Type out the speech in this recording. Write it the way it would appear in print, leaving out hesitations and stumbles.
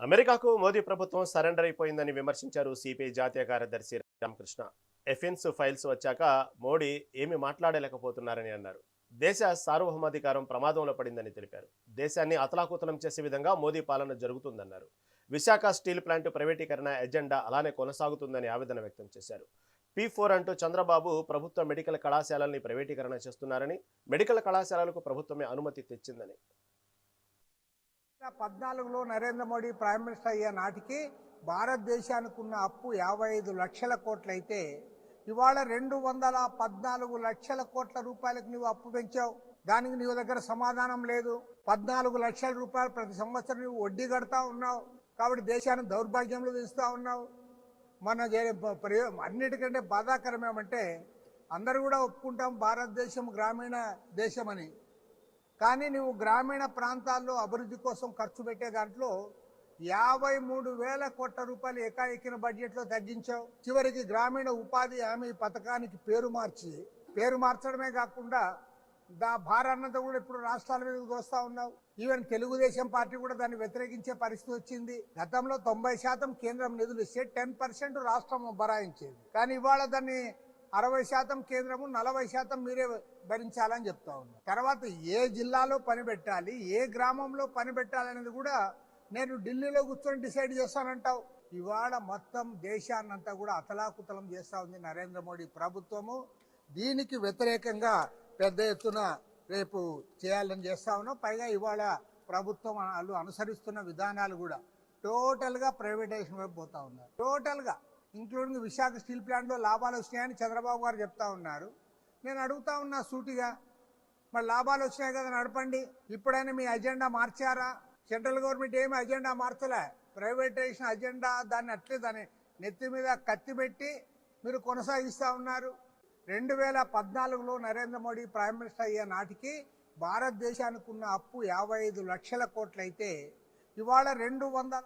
అమెరికాకు మోదీ ప్రభుత్వం సరెండర్ అయిపోయిందని విమర్శించారు సిపిఐ జాతీయ కార్యదర్శి రామకృష్ణ. ఎఫెన్స్ ఫైల్స్ వచ్చాక మోడీ ఏమి మాట్లాడలేకపోతున్నారని అన్నారు. దేశ సార్వభౌమాధికారం ప్రమాదంలో పడిందని తెలిపారు. దేశాన్ని అతలాకుతలం చేసే విధంగా మోదీ పాలన జరుగుతుందన్నారు. విశాఖ స్టీల్ ప్లాంట్ ప్రైవేటీకరణ ఎజెండా అలానే కొనసాగుతుందని ఆవేదన వ్యక్తం చేశారు. P4 అంటూ చంద్రబాబు ప్రభుత్వ మెడికల్ కళాశాలల్ని ప్రైవేటీకరణ చేస్తున్నారని, మెడికల్ కళాశాలలకు ప్రభుత్వమే అనుమతి తెచ్చిందని. 2014లో నరేంద్ర మోడీ ప్రైమ్ మినిస్టర్ అయ్యే నాటికి భారతదేశానికి ఉన్న అప్పు 55 లక్షల కోట్లయితే ఇవాళ 214 లక్షల కోట్ల రూపాయలకు నువ్వు అప్పు పెంచావు. దానికి నీ దగ్గర సమాధానం లేదు. 14 లక్షల రూపాయలు ప్రతి సంవత్సరం నువ్వు వడ్డీ కడతా ఉన్నావు. కాబట్టి దేశాన్ని దౌర్భాగ్యంలో తీస్తూ ఉన్నావు. మన అన్నిటికంటే బాధాకరం ఏమంటే అందరూ కూడా ఒప్పుకుంటాం భారతదేశం గ్రామీణ దేశమని. కానీ నువ్వు గ్రామీణ ప్రాంతాల్లో అభివృద్ధి కోసం ఖర్చు పెట్టే దాంట్లో 53,000 కోట్ల రూపాయలు ఏకాఎకిన బడ్జెట్లో తగ్గించావు. చివరికి గ్రామీణ ఉపాధి హామీ పథకానికి పేరు మార్చడమే కాకుండా భారాన్నంతా కూడా ఇప్పుడు రాష్ట్రాల మీదకి దోస్తా ఉన్నావు. ఈవెన్ తెలుగుదేశం పార్టీ కూడా దాన్ని వ్యతిరేకించే పరిస్థితి వచ్చింది. గతంలో 90% కేంద్రం నిధులు ఇస్తే 10% రాష్ట్రం భరాయించేది. కానీ ఇవాళ దాన్ని 60% కేంద్రము, 40% మీరే భరించాలని చెప్తా ఉన్నారు. తర్వాత ఏ జిల్లాలో పని పెట్టాలి, ఏ గ్రామంలో పని పెట్టాలనేది కూడా నేను ఢిల్లీలో కూర్చొని డిసైడ్ చేస్తానంటావు. ఇవాళ మొత్తం దేశాన్నంతా కూడా అతలాకుతలం చేస్తూ ఉంది నరేంద్ర మోడీ ప్రభుత్వము. దీనికి వ్యతిరేకంగా పెద్ద ఎత్తున రేపు చేయాలని చేస్తా ఉన్నాం. పైగా ఇవాళ ప్రభుత్వం వాళ్ళు అనుసరిస్తున్న విధానాలు కూడా టోటల్గా ప్రైవేటైజేషన్ వైపు పోతా ఉన్నారు. టోటల్గా ఇంక్లూడింగ్ విశాఖ స్టీల్ ప్లాంట్లో లాభాలు వచ్చినాయని చంద్రబాబు గారు చెప్తా ఉన్నారు. నేను అడుగుతా ఉన్నా సూటిగా, మరి లాభాలు వచ్చినాయి కదా నడపండి. ఇప్పుడైనా మీ అజెండా మార్చారా? సెంట్రల్ గవర్నమెంట్ ఏమి అజెండా మార్చలే. ప్రైవేటైజేషన్ అజెండా దాన్ని అట్లే దాన్ని నెత్తి మీద కత్తి పెట్టి మీరు కొనసాగిస్తూ ఉన్నారు. 2014లో నరేంద్ర మోడీ ప్రైమ్ మినిస్టర్ అయ్యే నాటికి భారతదేశానికి ఉన్న అప్పు 55 లక్షల కోట్లయితే ఇవాళ 200